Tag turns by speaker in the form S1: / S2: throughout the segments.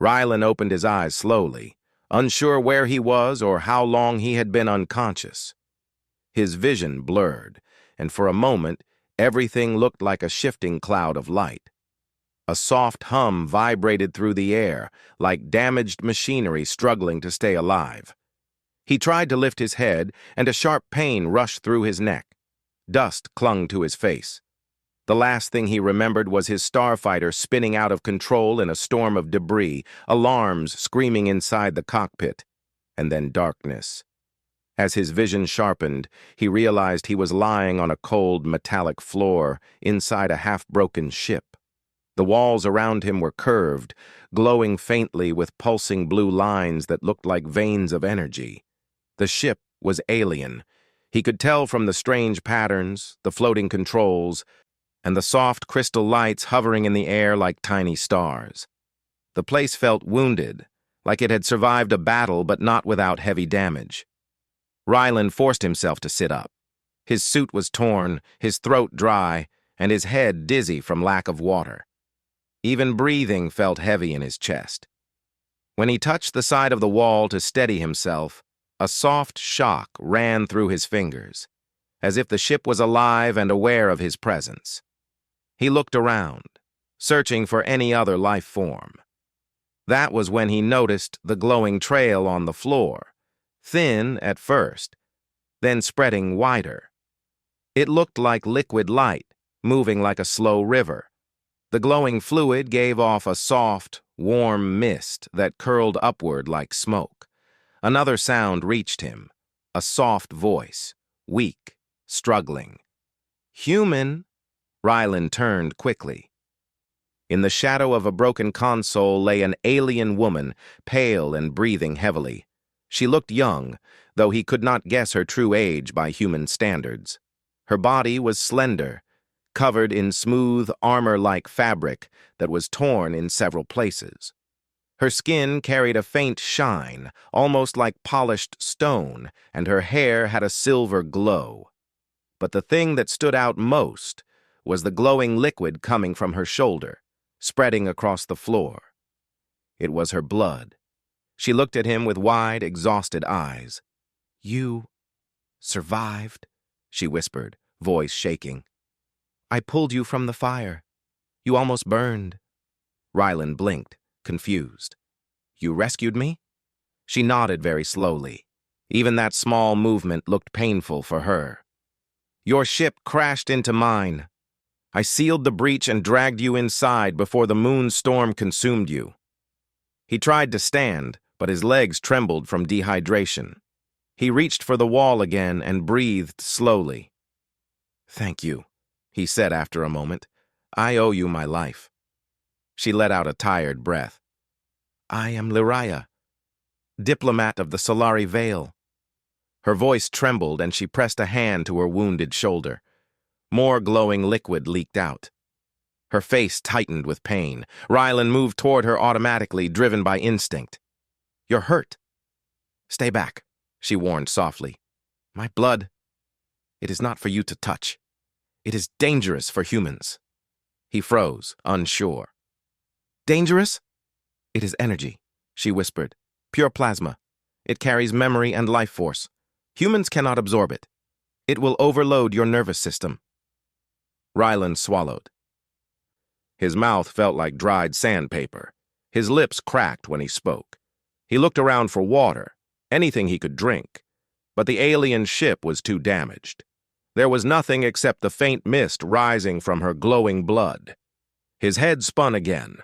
S1: Rylan opened his eyes slowly, unsure where he was or how long he had been unconscious. His vision blurred, and for a moment, everything looked like a shifting cloud of light. A soft hum vibrated through the air, like damaged machinery struggling to stay alive. He tried to lift his head, and a sharp pain rushed through his neck. Dust clung to his face. The last thing he remembered was his starfighter spinning out of control in a storm of debris, alarms screaming inside the cockpit, and then darkness. As his vision sharpened, he realized he was lying on a cold, metallic floor inside a half-broken ship. The walls around him were curved, glowing faintly with pulsing blue lines that looked like veins of energy. The ship was alien. He could tell from the strange patterns, the floating controls, and the soft crystal lights hovering in the air like tiny stars. The place felt wounded, like it had survived a battle but not without heavy damage. Rylan forced himself to sit up. His suit was torn, his throat dry, and his head dizzy from lack of water. Even breathing felt heavy in his chest. When he touched the side of the wall to steady himself, a soft shock ran through his fingers, as if the ship was alive and aware of his presence. He looked around, searching for any other life form. That was when he noticed the glowing trail on the floor, thin at first, then spreading wider. It looked like liquid light, moving like a slow river. The glowing fluid gave off a soft, warm mist that curled upward like smoke. Another sound reached him, a soft voice, weak, struggling. "Human!" Rylan turned quickly. In the shadow of a broken console lay an alien woman, pale and breathing heavily. She looked young, though he could not guess her true age by human standards. Her body was slender, covered in smooth, armor-like fabric that was torn in several places. Her skin carried a faint shine, almost like polished stone, and her hair had a silver glow. But the thing that stood out most was the glowing liquid coming from her shoulder, spreading across the floor. It was her blood. She looked at him with wide, exhausted eyes. "You survived," she whispered, voice shaking. "I pulled you from the fire. You almost burned." Rylan blinked, confused. "You rescued me?" She nodded very slowly. Even that small movement looked painful for her. "Your ship crashed into mine. I sealed the breach and dragged you inside before the moon storm consumed you." He tried to stand, but his legs trembled from dehydration. He reached for the wall again and breathed slowly. "Thank you," he said after a moment. "I owe you my life." She let out a tired breath. "I am Lyraya, diplomat of the Solari Vale." Her voice trembled and she pressed a hand to her wounded shoulder. More glowing liquid leaked out. Her face tightened with pain. Rylan moved toward her automatically, driven by instinct. "You're hurt." "Stay back," she warned softly. "My blood, it is not for you to touch. It is dangerous for humans." He froze, unsure. "Dangerous?" "It is energy," she whispered. "Pure plasma. It carries memory and life force. Humans cannot absorb it. It will overload your nervous system." Rylan swallowed. His mouth felt like dried sandpaper. His lips cracked when he spoke. He looked around for water, anything he could drink, but the alien ship was too damaged. There was nothing except the faint mist rising from her glowing blood. His head spun again.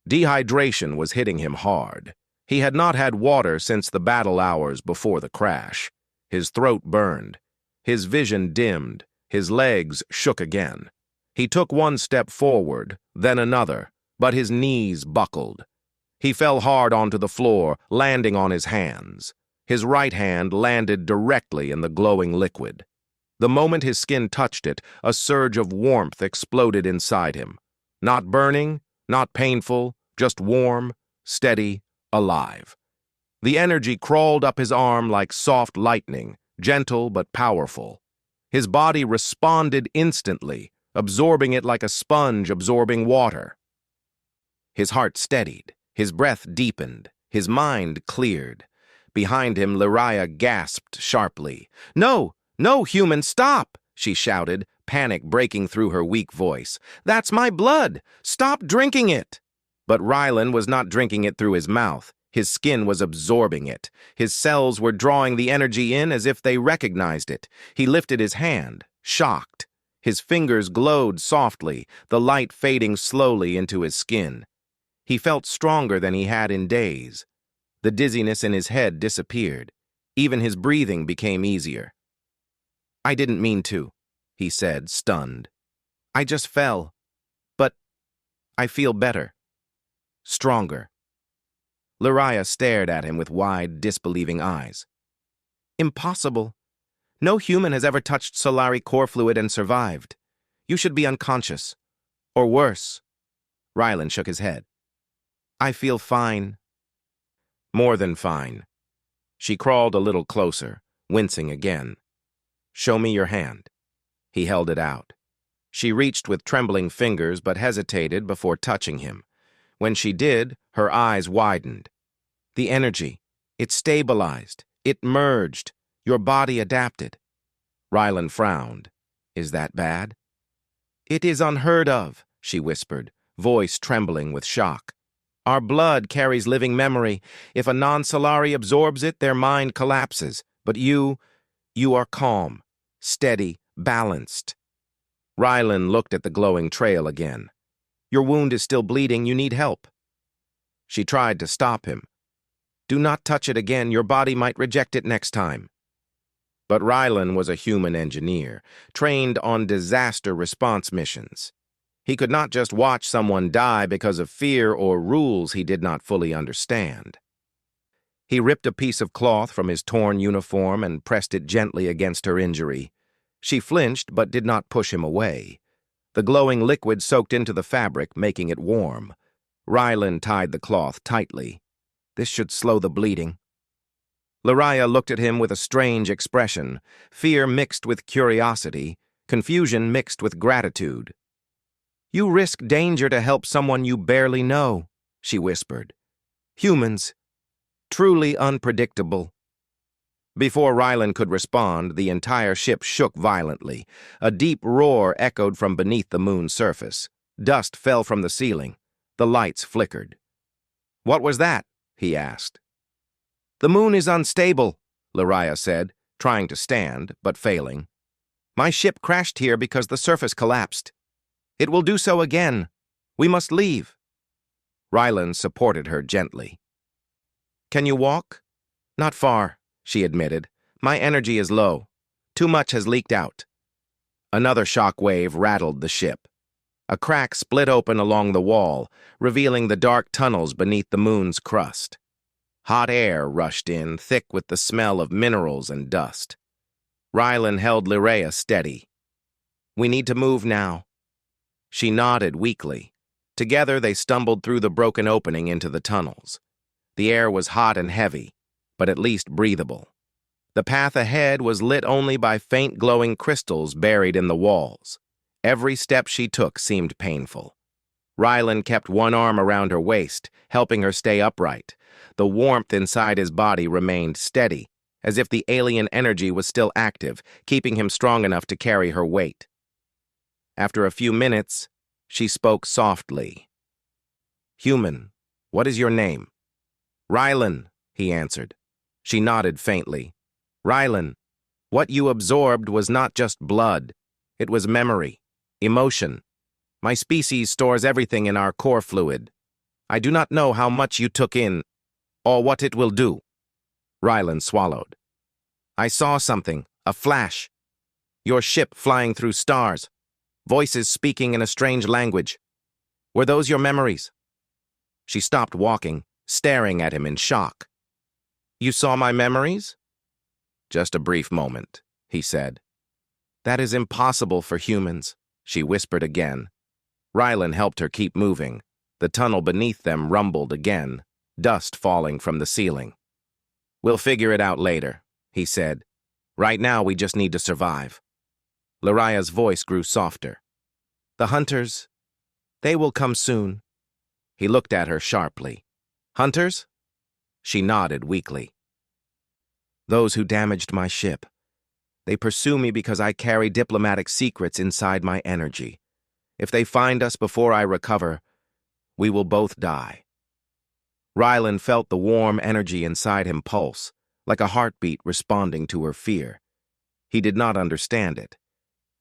S1: Dehydration was hitting him hard. He had not had water since the battle hours before the crash. His throat burned. His vision dimmed. His legs shook again. He took one step forward, then another, but his knees buckled. He fell hard onto the floor, landing on his hands. His right hand landed directly in the glowing liquid. The moment his skin touched it, a surge of warmth exploded inside him. Not burning, not painful, just warm, steady, alive. The energy crawled up his arm like soft lightning, gentle but powerful. His body responded instantly, absorbing it like a sponge absorbing water. His heart steadied. His breath deepened. His mind cleared. Behind him, Lyria gasped sharply. "No! No, human, stop!" she shouted, panic breaking through her weak voice. "That's my blood! Stop drinking it!" But Rylan was not drinking it through his mouth. His skin was absorbing it. His cells were drawing the energy in as if they recognized it. He lifted his hand, shocked. His fingers glowed softly, the light fading slowly into his skin. He felt stronger than he had in days. The dizziness in his head disappeared. Even his breathing became easier. "I didn't mean to," he said, stunned. "I just fell. But I feel better. Stronger." Lyria stared at him with wide, disbelieving eyes. "Impossible. No human has ever touched Solari core fluid and survived. You should be unconscious. Or worse." Rylan shook his head. "I feel fine." More than fine. She crawled a little closer, wincing again. "Show me your hand." He held it out. She reached with trembling fingers but hesitated before touching him. When she did, her eyes widened. "The energy. It stabilized. It merged. Your body adapted." Rylan frowned. "Is that bad?" "It is unheard of," she whispered, voice trembling with shock. "Our blood carries living memory. If a non-Solari absorbs it, their mind collapses. But you are calm, steady, balanced." Rylan looked at the glowing trail again. "Your wound is still bleeding. You need help." She tried to stop him. "Do not touch it again. Your body might reject it next time." But Rylan was a human engineer, trained on disaster response missions. He could not just watch someone die because of fear or rules he did not fully understand. He ripped a piece of cloth from his torn uniform and pressed it gently against her injury. She flinched but did not push him away. The glowing liquid soaked into the fabric, making it warm. Rylan tied the cloth tightly. "This should slow the bleeding." Lyria looked at him with a strange expression, fear mixed with curiosity, confusion mixed with gratitude. "You risk danger to help someone you barely know," she whispered. "Humans. Truly unpredictable." Before Rylan could respond, the entire ship shook violently. A deep roar echoed from beneath the moon's surface. Dust fell from the ceiling. The lights flickered. "What was that?" he asked. "The moon is unstable," Lyria said, trying to stand, but failing. "My ship crashed here because the surface collapsed. It will do so again. We must leave." Rylan supported her gently. "Can you walk?" "Not far," she admitted. "My energy is low. Too much has leaked out." Another shock wave rattled the ship. A crack split open along the wall, revealing the dark tunnels beneath the moon's crust. Hot air rushed in, thick with the smell of minerals and dust. Rylan held Lyria steady. "We need to move now." She nodded weakly. Together they stumbled through the broken opening into the tunnels. The air was hot and heavy, but at least breathable. The path ahead was lit only by faint glowing crystals buried in the walls. Every step she took seemed painful. Rylan kept one arm around her waist, helping her stay upright. The warmth inside his body remained steady, as if the alien energy was still active, keeping him strong enough to carry her weight. After a few minutes, she spoke softly. "Human, what is your name?" "Rylan," he answered. She nodded faintly. "Rylan, what you absorbed was not just blood. It was memory, emotion. My species stores everything in our core fluid. I do not know how much you took in, or what it will do." Rylan swallowed. "I saw something, a flash. Your ship flying through stars. Voices speaking in a strange language. Were those your memories?" She stopped walking, staring at him in shock. "You saw my memories?" "Just a brief moment," he said. "That is impossible for humans," she whispered again. Rylan helped her keep moving. The tunnel beneath them rumbled again, dust falling from the ceiling. "We'll figure it out later," he said. "Right now we just need to survive." Lyria's voice grew softer. "The hunters, they will come soon." He looked at her sharply. Hunters? She nodded weakly. Those who damaged my ship. They pursue me because I carry diplomatic secrets inside my energy. If they find us before I recover, we will both die. Rylan felt the warm energy inside him pulse, like a heartbeat responding to her fear. He did not understand it,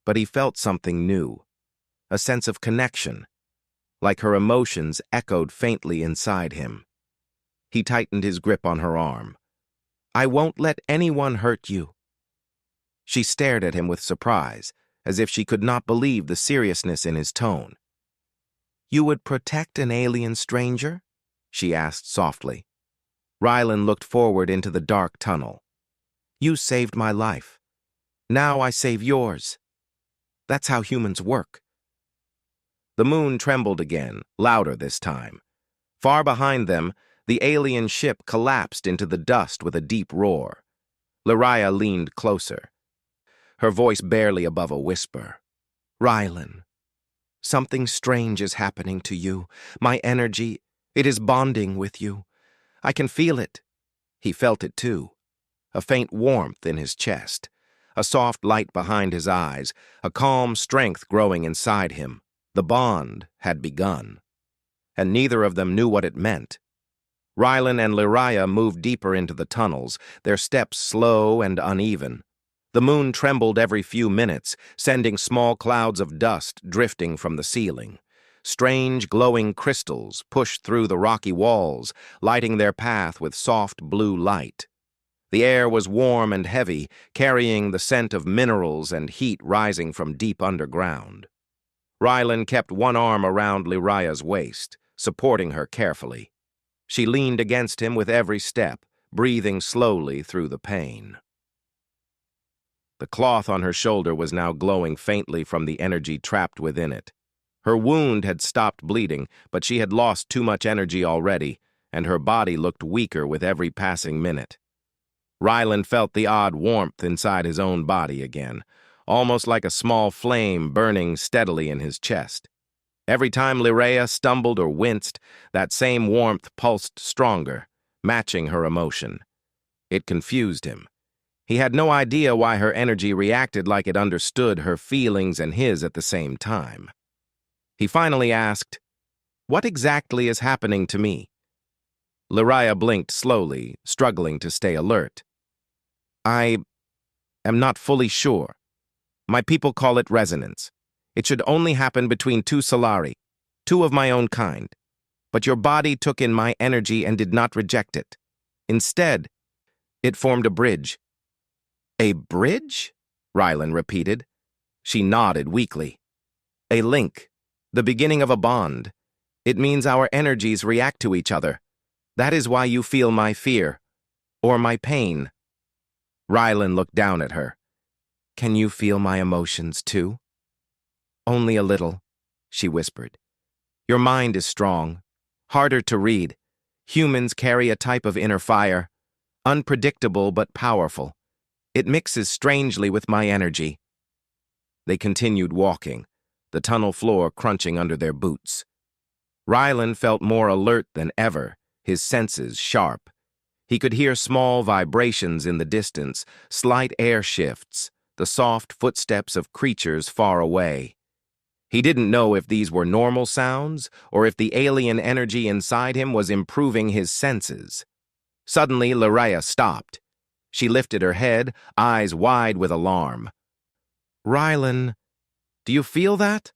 S1: but he felt something new, a sense of connection, like her emotions echoed faintly inside him. He tightened his grip on her arm. I won't let anyone hurt you. She stared at him with surprise, as if she could not believe the seriousness in his tone. You would protect an alien stranger? She asked softly. Rylan looked forward into the dark tunnel. You saved my life. Now I save yours. That's how humans work. The moon trembled again, louder this time. Far behind them, the alien ship collapsed into the dust with a deep roar. Lyria leaned closer, her voice barely above a whisper. Rylan, something strange is happening to you. My energy, it is bonding with you. I can feel it. He felt it too. A faint warmth in his chest, a soft light behind his eyes, a calm strength growing inside him. The bond had begun, and neither of them knew what it meant. Rylan and Lyria moved deeper into the tunnels, their steps slow and uneven. The moon trembled every few minutes, sending small clouds of dust drifting from the ceiling. Strange glowing crystals pushed through the rocky walls, lighting their path with soft blue light. The air was warm and heavy, carrying the scent of minerals and heat rising from deep underground. Rylan kept one arm around Lyria's waist, supporting her carefully. She leaned against him with every step, breathing slowly through the pain. The cloth on her shoulder was now glowing faintly from the energy trapped within it. Her wound had stopped bleeding, but she had lost too much energy already, and her body looked weaker with every passing minute. Rylan felt the odd warmth inside his own body again, almost like a small flame burning steadily in his chest. Every time Lyria stumbled or winced, that same warmth pulsed stronger, matching her emotion. It confused him. He had no idea why her energy reacted like it understood her feelings and his at the same time. He finally asked, What exactly is happening to me? Lyria blinked slowly, struggling to stay alert. I am not fully sure. My people call it resonance. It should only happen between two Solari, two of my own kind. But your body took in my energy and did not reject it. Instead, it formed a bridge. A bridge? Rylan repeated. She nodded weakly. A link, the beginning of a bond. It means our energies react to each other. That is why you feel my fear, or my pain. Rylan looked down at her. Can you feel my emotions too? Only a little, she whispered. Your mind is strong, harder to read. Humans carry a type of inner fire, unpredictable but powerful. It mixes strangely with my energy. They continued walking, the tunnel floor crunching under their boots. Rylan felt more alert than ever, his senses sharp. He could hear small vibrations in the distance, slight air shifts, the soft footsteps of creatures far away. He didn't know if these were normal sounds or if the alien energy inside him was improving his senses. Suddenly, Lyria stopped. She lifted her head, eyes wide with alarm. Rylan, do you feel that?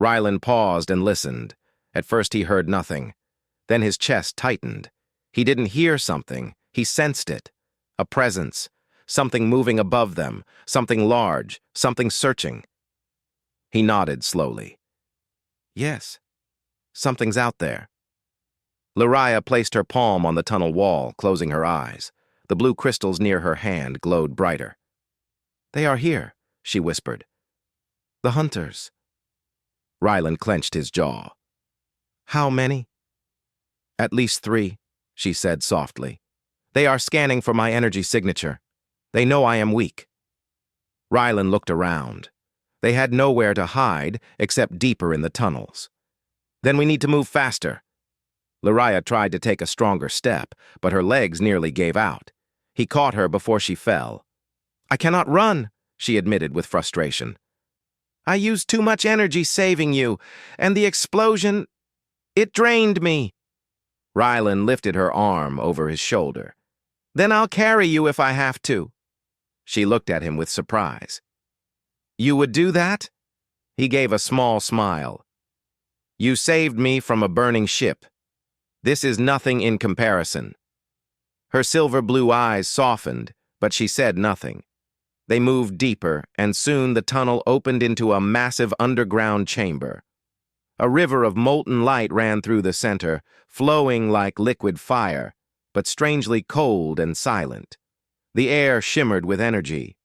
S1: Rylan paused and listened. At first he heard nothing. Then his chest tightened. He didn't hear something, he sensed it. A presence, something moving above them, something large, something searching. He nodded slowly. Yes, something's out there. Lyria placed her palm on the tunnel wall, closing her eyes. The blue crystals near her hand glowed brighter. They are here, she whispered. The hunters. Rylan clenched his jaw. How many? At least 3, she said softly. They are scanning for my energy signature. They know I am weak. Rylan looked around. They had nowhere to hide except deeper in the tunnels. Then we need to move faster. Lariah tried to take a stronger step, but her legs nearly gave out. He caught her before she fell. "I cannot run," she admitted with frustration. "I used too much energy saving you, and the explosion, it drained me." Rylan lifted her arm over his shoulder. "Then I'll carry you if I have to." She looked at him with surprise. "You would do that?" He gave a small smile. "You saved me from a burning ship. This is nothing in comparison." Her silver-blue eyes softened, but she said nothing. They moved deeper, and soon the tunnel opened into a massive underground chamber. A river of molten light ran through the center, flowing like liquid fire, but strangely cold and silent. The air shimmered with energy.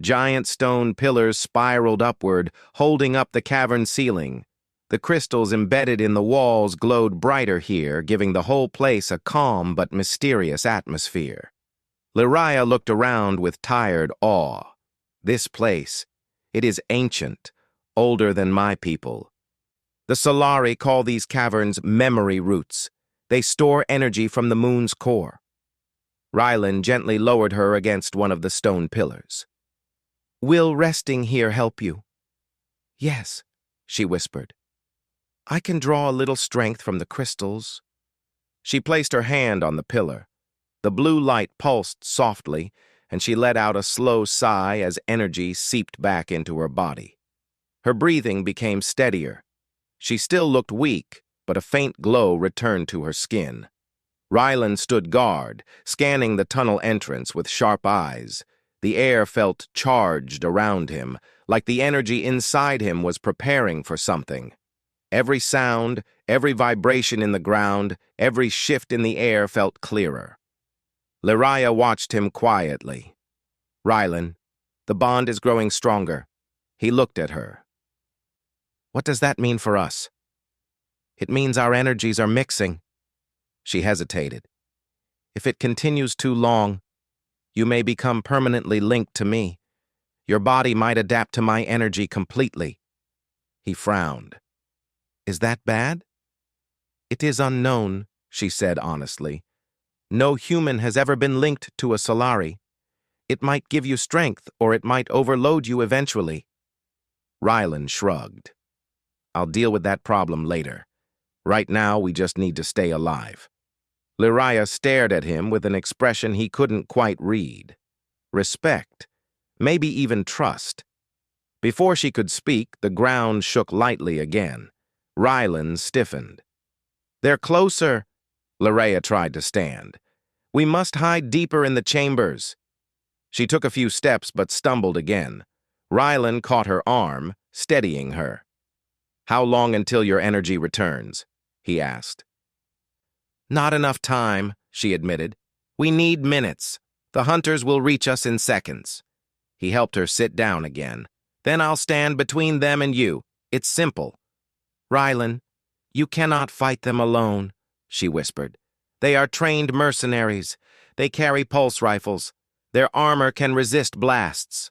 S1: Giant stone pillars spiraled upward, holding up the cavern ceiling. The crystals embedded in the walls glowed brighter here, giving the whole place a calm but mysterious atmosphere. Lariah looked around with tired awe. This place, it is ancient, older than my people. The Solari call these caverns memory roots. They store energy from the moon's core. Rylan gently lowered her against one of the stone pillars. "Will resting here help you?" "Yes," she whispered. "I can draw a little strength from the crystals." She placed her hand on the pillar. The blue light pulsed softly, and she let out a slow sigh as energy seeped back into her body. Her breathing became steadier. She still looked weak, but a faint glow returned to her skin. Rylan stood guard, scanning the tunnel entrance with sharp eyes. The air felt charged around him, like the energy inside him was preparing for something. Every sound, every vibration in the ground, every shift in the air felt clearer. Lariah watched him quietly. "Rylan, the bond is growing stronger." He looked at her. "What does that mean for us?" "It means our energies are mixing." She hesitated. "If it continues too long, you may become permanently linked to me. Your body might adapt to my energy completely." He frowned. "Is that bad?" "It is unknown," she said honestly. "No human has ever been linked to a Solari. It might give you strength, or it might overload you eventually." Rylan shrugged. "I'll deal with that problem later. Right now, we just need to stay alive." Lariah stared at him with an expression he couldn't quite read. Respect, maybe even trust. Before she could speak, the ground shook lightly again. Rylan stiffened. "They're closer." Lariah tried to stand. "We must hide deeper in the chambers." She took a few steps but stumbled again. Rylan caught her arm, steadying her. "How long until your energy returns?" he asked. "Not enough time," she admitted. "We need minutes. The hunters will reach us in seconds." He helped her sit down again. "Then I'll stand between them and you. It's simple." "Rylan, you cannot fight them alone," she whispered. "They are trained mercenaries. They carry pulse rifles. Their armor can resist blasts."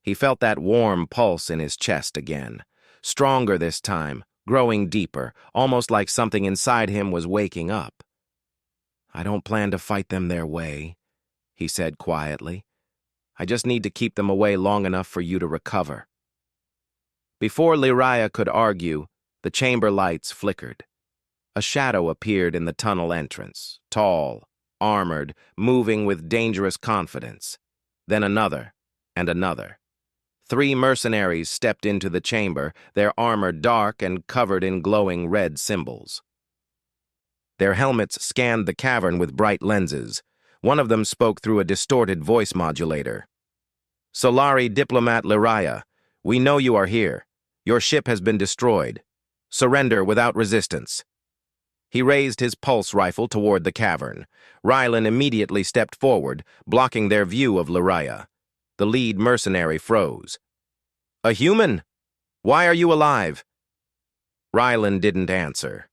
S1: He felt that warm pulse in his chest again. Stronger this time, growing deeper, almost like something inside him was waking up. "I don't plan to fight them their way," he said quietly. "I just need to keep them away long enough for you to recover." Before Lariah could argue, the chamber lights flickered. A shadow appeared in the tunnel entrance, tall, armored, moving with dangerous confidence. Then another, and another. 3 mercenaries stepped into the chamber, their armor dark and covered in glowing red symbols. Their helmets scanned the cavern with bright lenses. One of them spoke through a distorted voice modulator. "Solari diplomat Lariah, we know you are here. Your ship has been destroyed. Surrender without resistance." He raised his pulse rifle toward the cavern. Rylan immediately stepped forward, blocking their view of Lariah. The lead mercenary froze. "A human? Why are you alive?" Rylan didn't answer.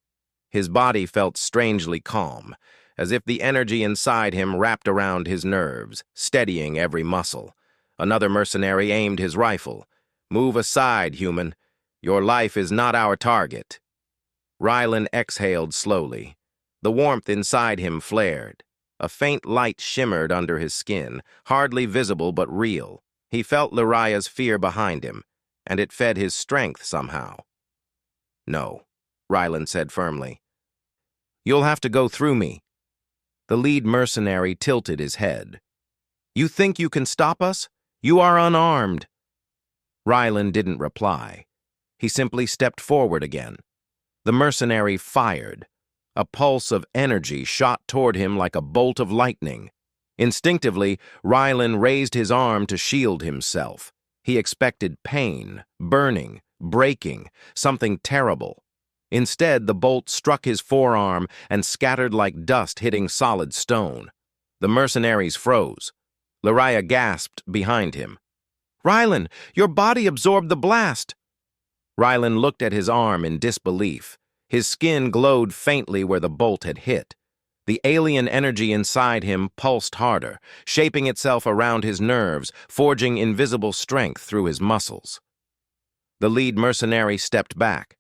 S1: His body felt strangely calm, as if the energy inside him wrapped around his nerves, steadying every muscle. Another mercenary aimed his rifle. "Move aside, human. Your life is not our target." Rylan exhaled slowly. The warmth inside him flared. A faint light shimmered under his skin, hardly visible but real. He felt Lyraya's fear behind him, and it fed his strength somehow. "No," Ryland said firmly. "You'll have to go through me." The lead mercenary tilted his head. "You think you can stop us? You are unarmed." Ryland didn't reply. He simply stepped forward again. The mercenary fired. A pulse of energy shot toward him like a bolt of lightning. Instinctively, Ryland raised his arm to shield himself. He expected pain, burning, breaking, something terrible. Instead, the bolt struck his forearm and scattered like dust hitting solid stone. The mercenaries froze. Lyraya gasped behind him. "Ryland, your body absorbed the blast!" Ryland looked at his arm in disbelief. His skin glowed faintly where the bolt had hit. The alien energy inside him pulsed harder, shaping itself around his nerves, forging invisible strength through his muscles. The lead mercenary stepped back.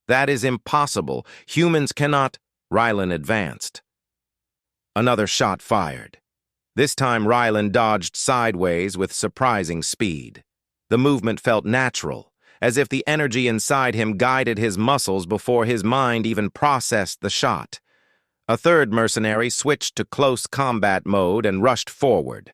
S1: "That is impossible. Humans cannot—" Ryland advanced. Another shot fired. This time Ryland dodged sideways with surprising speed. The movement felt natural, as if the energy inside him guided his muscles before his mind even processed the shot. A third mercenary switched to close combat mode and rushed forward.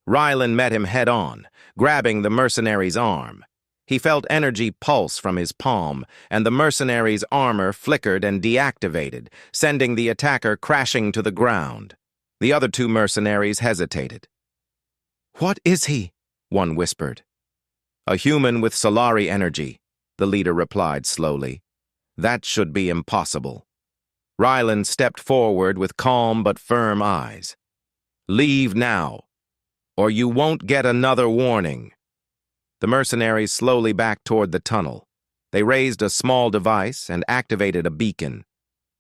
S1: Ryland met him head-on, grabbing the mercenary's arm. He felt energy pulse from his palm, and the mercenary's armor flickered and deactivated, sending the attacker crashing to the ground. The other two mercenaries hesitated. "What is he?" one whispered. "A human with Solari energy," the leader replied slowly. "That should be impossible." Ryland stepped forward with calm but firm eyes. "Leave now, or you won't get another warning." The mercenaries slowly backed toward the tunnel. They raised a small device and activated a beacon.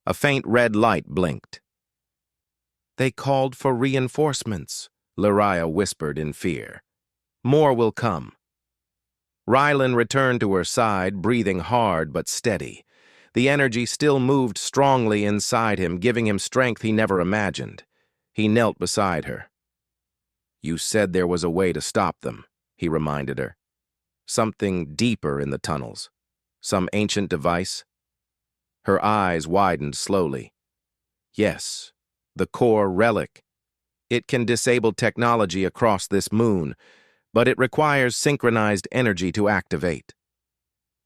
S1: A faint red light blinked. "They called for reinforcements," Lyraya whispered in fear. "More will come." Ryland returned to her side, breathing hard but steady. The energy still moved strongly inside him, giving him strength he never imagined. He knelt beside her. "You said there was a way to stop them," he reminded her. "Something deeper in the tunnels. Some ancient device?" Her eyes widened slowly. "Yes, the core relic. It can disable technology across this moon, but it requires synchronized energy to activate."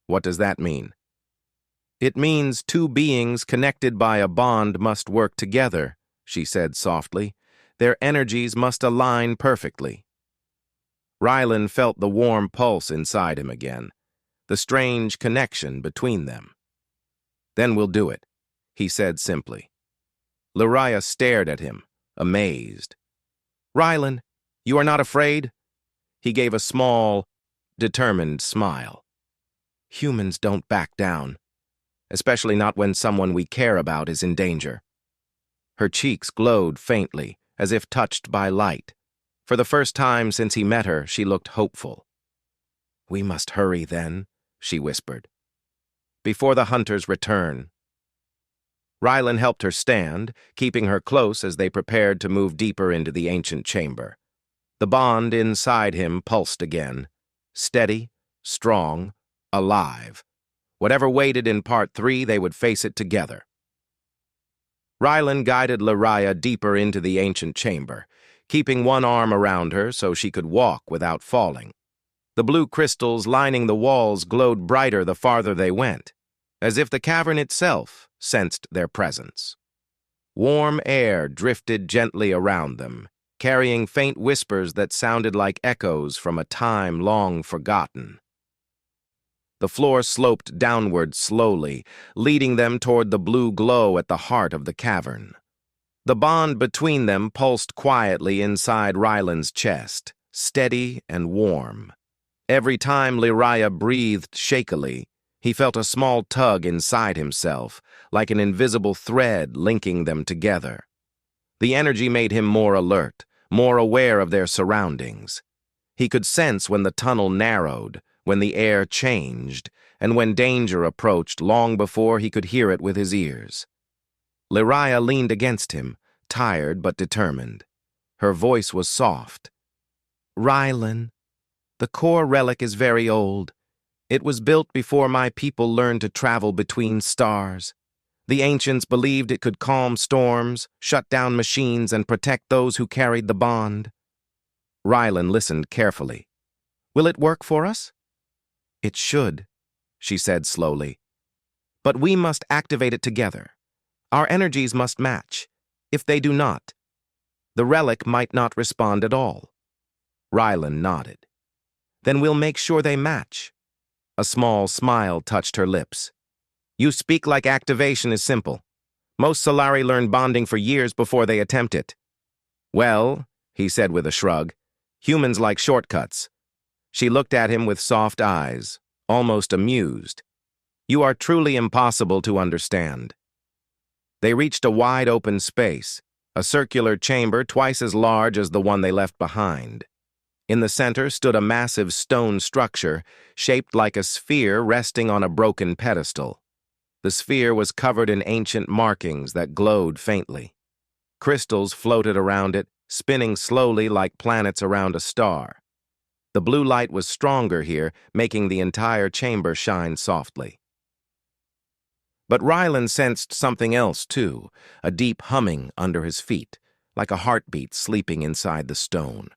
S1: "What does that mean?" "It means two beings connected by a bond must work together," she said softly. "Their energies must align perfectly." Ryland felt the warm pulse inside him again, the strange connection between them. "Then we'll do it," he said simply. Lyraya stared at him, amazed. "Ryland, you are not afraid?" He gave a small, determined smile. "Humans don't back down, especially not when someone we care about is in danger." Her cheeks glowed faintly, as if touched by light. For the first time since he met her, she looked hopeful. "We must hurry then," she whispered, "before the hunters return." Ryland helped her stand, keeping her close as they prepared to move deeper into the ancient chamber. The bond inside him pulsed again, steady, strong, alive. Whatever waited in Part 3, they would face it together. Ryland guided Lyraya deeper into the ancient chamber, keeping one arm around her so she could walk without falling. The blue crystals lining the walls glowed brighter the farther they went, as if the cavern itself sensed their presence. Warm air drifted gently around them, carrying faint whispers that sounded like echoes from a time long forgotten. The floor sloped downward slowly, leading them toward the blue glow at the heart of the cavern. The bond between them pulsed quietly inside Ryland's chest, steady and warm. Every time Lyraya breathed shakily, he felt a small tug inside himself, like an invisible thread linking them together. The energy made him more alert, more aware of their surroundings. He could sense when the tunnel narrowed, when the air changed, and when danger approached long before he could hear it with his ears. Lyria leaned against him, tired but determined. Her voice was soft. Rylan, the core relic is very old. It was built before my people learned to travel between stars. The ancients believed it could calm storms, shut down machines, and protect those who carried the bond. Rylan listened carefully. Will it work for us? It should, she said slowly. But we must activate it together. Our energies must match. If they do not, the relic might not respond at all. Rylan nodded. Then we'll make sure they match. A small smile touched her lips. You speak like activation is simple. Most Solari learn bonding for years before they attempt it. Well, he said with a shrug, humans like shortcuts. She looked at him with soft eyes, almost amused. You are truly impossible to understand. They reached a wide open space, a circular chamber twice as large as the one they left behind. In the center stood a massive stone structure, shaped like a sphere resting on a broken pedestal. The sphere was covered in ancient markings that glowed faintly. Crystals floated around it, spinning slowly like planets around a star. The blue light was stronger here, making the entire chamber shine softly. But Rylan sensed something else, too, a deep humming under his feet, like a heartbeat sleeping inside the stone.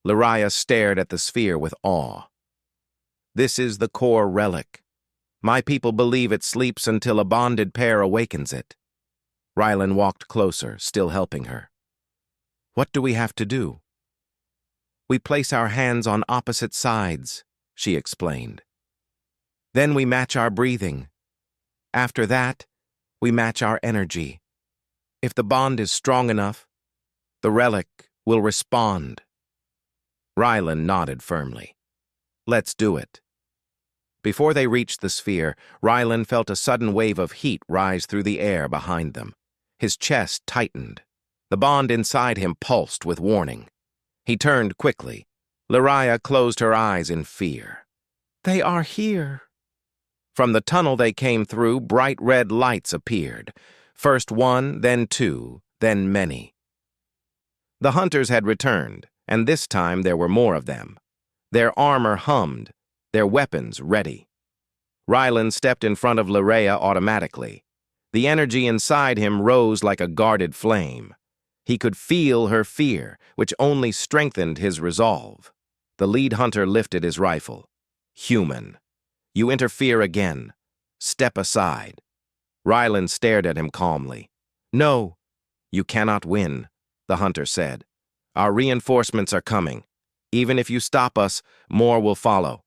S1: Lyria stared at the sphere with awe. This is the core relic. My people believe it sleeps until a bonded pair awakens it. Rylan walked closer, still helping her. What do we have to do? We place our hands on opposite sides, she explained. Then we match our breathing. After that, we match our energy. If the bond is strong enough, the relic will respond. Rylan nodded firmly. Let's do it. Before they reached the sphere, Rylan felt a sudden wave of heat rise through the air behind them. His chest tightened. The bond inside him pulsed with warning. He turned quickly. Lyria closed her eyes in fear. They are here. From the tunnel they came through, bright red lights appeared. First one, then two, then many. The hunters had returned, and this time there were more of them. Their armor hummed, their weapons ready. Rylan stepped in front of Lyria automatically. The energy inside him rose like a guarded flame. He could feel her fear, which only strengthened his resolve. The lead hunter lifted his rifle. Human. You interfere again. Step aside. Rylan stared at him calmly. No, you cannot win, the hunter said. Our reinforcements are coming. Even if you stop us, more will follow.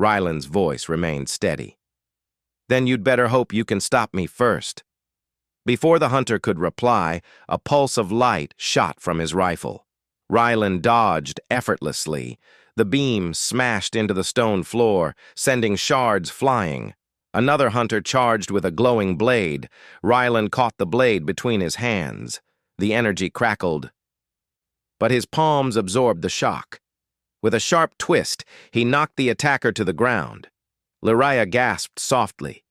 S1: Rylan's voice remained steady. Then you'd better hope you can stop me first. Before the hunter could reply, a pulse of light shot from his rifle. Rylan dodged effortlessly. The beam smashed into the stone floor, sending shards flying. Another hunter charged with a glowing blade. Rylan caught the blade between his hands. The energy crackled, but his palms absorbed the shock. With a sharp twist, he knocked the attacker to the ground. Lyria gasped softly.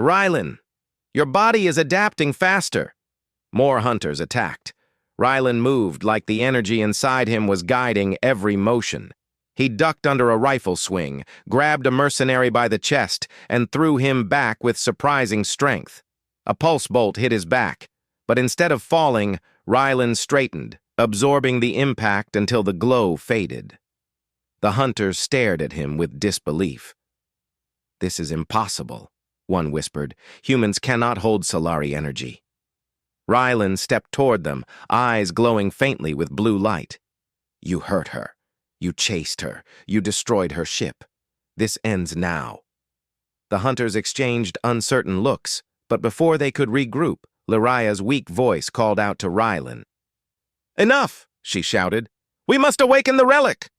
S1: Rylan, your body is adapting faster. More hunters attacked. Rylan moved like the energy inside him was guiding every motion. He ducked under a rifle swing, grabbed a mercenary by the chest, and threw him back with surprising strength. A pulse bolt hit his back, but instead of falling, Rylan straightened, absorbing the impact until the glow faded. The hunters stared at him with disbelief. This is impossible, one whispered. Humans cannot hold Solari energy. Rylan stepped toward them, eyes glowing faintly with blue light. You hurt her. You chased her. You destroyed her ship. This ends now. The hunters exchanged uncertain looks, but before they could regroup, Lyria's weak voice called out to Rylan. Enough, she shouted. We must awaken the relic.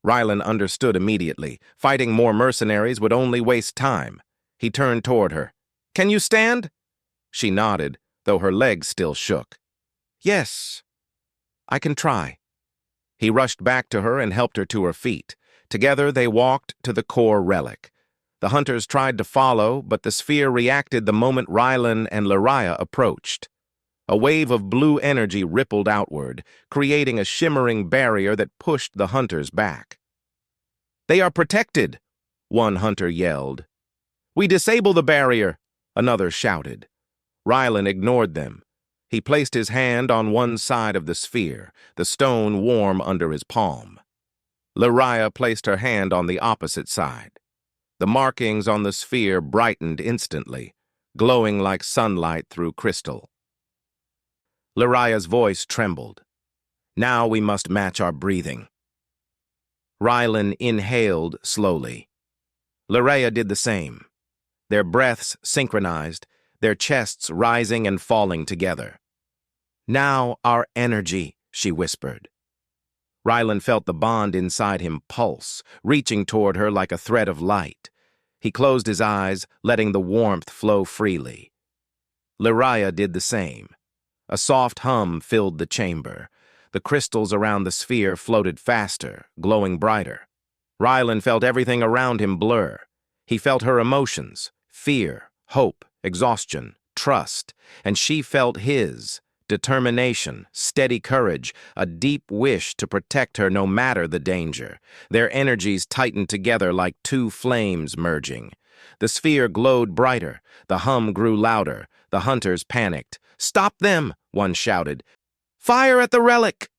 S1: Rylan understood immediately. Fighting more mercenaries would only waste time. He turned toward her. Can you stand? She nodded, though her legs still shook. Yes, I can try. He rushed back to her and helped her to her feet. Together they walked to the core relic. The hunters tried to follow, but the sphere reacted the moment Rylan and Lyria approached. A wave of blue energy rippled outward, creating a shimmering barrier that pushed the hunters back. "They are protected," one hunter yelled. "We disable the barrier," another shouted. Rylan ignored them. He placed his hand on one side of the sphere, the stone warm under his palm. Lyria placed her hand on the opposite side. The markings on the sphere brightened instantly, glowing like sunlight through crystal. Lyria's voice trembled. "Now we must match our breathing." Rylan inhaled slowly. Lyria did the same. Their breaths synchronized, their chests rising and falling together. "Now our energy," she whispered. Rylan felt the bond inside him pulse, reaching toward her like a thread of light. He closed his eyes, letting the warmth flow freely. Lyria did the same. A soft hum filled the chamber. The crystals around the sphere floated faster, glowing brighter. Rylan felt everything around him blur. He felt her emotions, fear, hope, exhaustion, trust, and she felt his, determination, steady courage, a deep wish to protect her no matter the danger. Their energies tightened together like two flames merging. The sphere glowed brighter, the hum grew louder, the hunters panicked. "Stop them!" one shouted. "Fire at the relic!"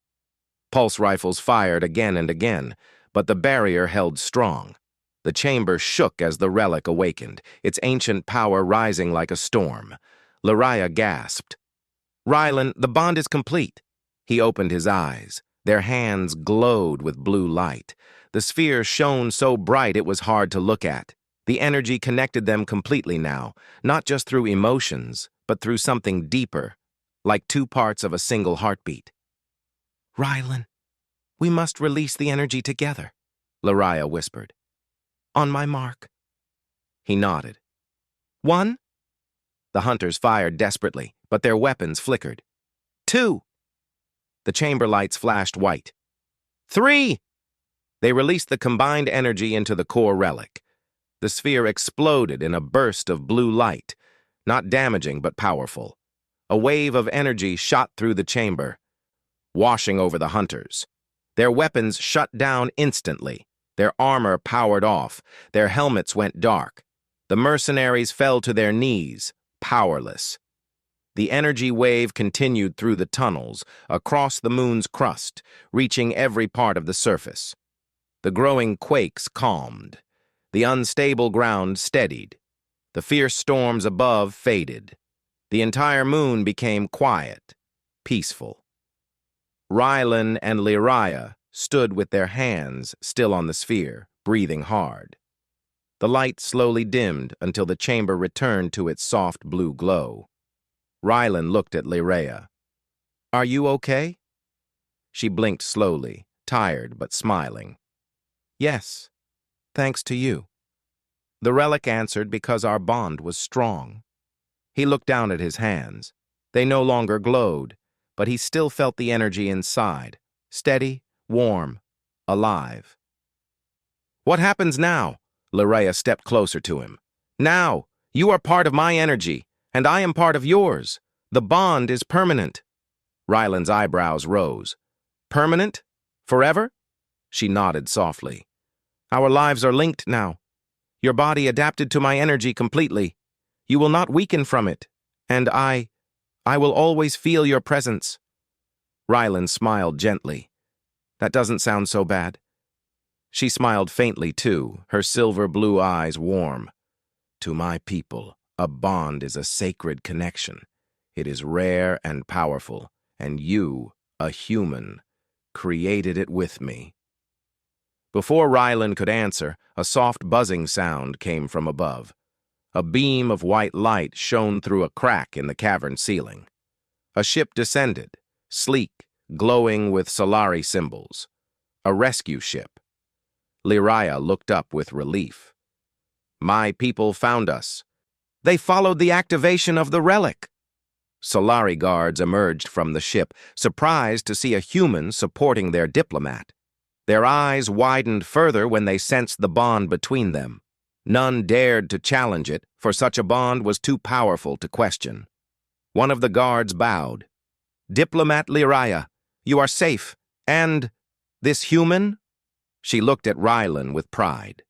S1: Pulse rifles fired again and again, but the barrier held strong. The chamber shook as the relic awakened, its ancient power rising like a storm. Lyria gasped. "Rylan, the bond is complete." He opened his eyes. Their hands glowed with blue light. The sphere shone so bright it was hard to look at. The energy connected them completely now, not just through emotions, but through something deeper, like two parts of a single heartbeat. "Rylan, we must release the energy together," Lyria whispered. "On my mark." He nodded. "1." The hunters fired desperately, but their weapons flickered. 2. The chamber lights flashed white. 3. They released the combined energy into the core relic. The sphere exploded in a burst of blue light, not damaging but powerful. A wave of energy shot through the chamber, washing over the hunters. Their weapons shut down instantly. Their armor powered off. Their helmets went dark. The mercenaries fell to their knees, powerless. The energy wave continued through the tunnels, across the moon's crust, reaching every part of the surface. The growing quakes calmed. The unstable ground steadied. The fierce storms above faded. The entire moon became quiet, peaceful. Rylan and Lyria stood with their hands still on the sphere, breathing hard. The light slowly dimmed until the chamber returned to its soft blue glow. Rylan looked at Lyria. "Are you okay?" She blinked slowly, tired but smiling. "Yes, thanks to you." The relic answered because our bond was strong. He looked down at his hands. They no longer glowed, but he still felt the energy inside, steady, warm, alive. "What happens now?" Lyria stepped closer to him. "Now, you are part of my energy, and I am part of yours. The bond is permanent." Rylan's eyebrows rose. "Permanent? Forever?" She nodded softly. "Our lives are linked now. Your body adapted to my energy completely. You will not weaken from it, and I will always feel your presence." Rylan smiled gently. "That doesn't sound so bad." She smiled faintly, too, her silver blue eyes warm. "To my people, a bond is a sacred connection. It is rare and powerful, and you, a human, created it with me." Before Rylan could answer, a soft buzzing sound came from above. A beam of white light shone through a crack in the cavern ceiling. A ship descended, sleek, glowing with Solari symbols. A rescue ship. Lyria looked up with relief. "My people found us. They followed the activation of the relic." Solari guards emerged from the ship, surprised to see a human supporting their diplomat. Their eyes widened further when they sensed the bond between them. None dared to challenge it, for such a bond was too powerful to question. One of the guards bowed. "Diplomat Lyraya, you are safe. And this human?" She looked at Rylan with pride.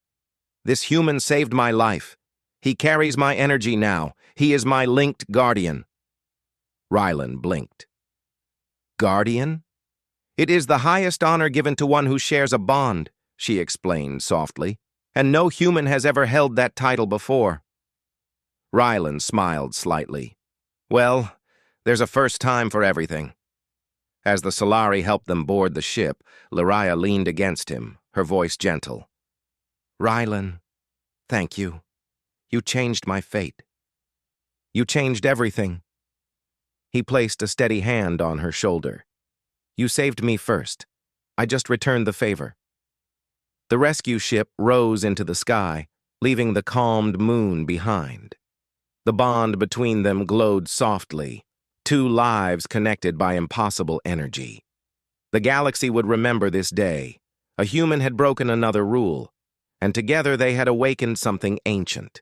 S1: "This human saved my life. He carries my energy now. He is my linked guardian." Rylan blinked. "Guardian? It is the highest honor given to one who shares a bond," she explained softly, "and no human has ever held that title before." Rylan smiled slightly. "Well, there's a first time for everything." As the Solari helped them board the ship, Lyraya leaned against him, her voice gentle. "Rylan, thank you. You changed my fate. You changed everything." He placed a steady hand on her shoulder. "You saved me first. I just returned the favor." The rescue ship rose into the sky, leaving the calmed moon behind. The bond between them glowed softly, two lives connected by impossible energy. The galaxy would remember this day. A human had broken another rule, and together they had awakened something ancient.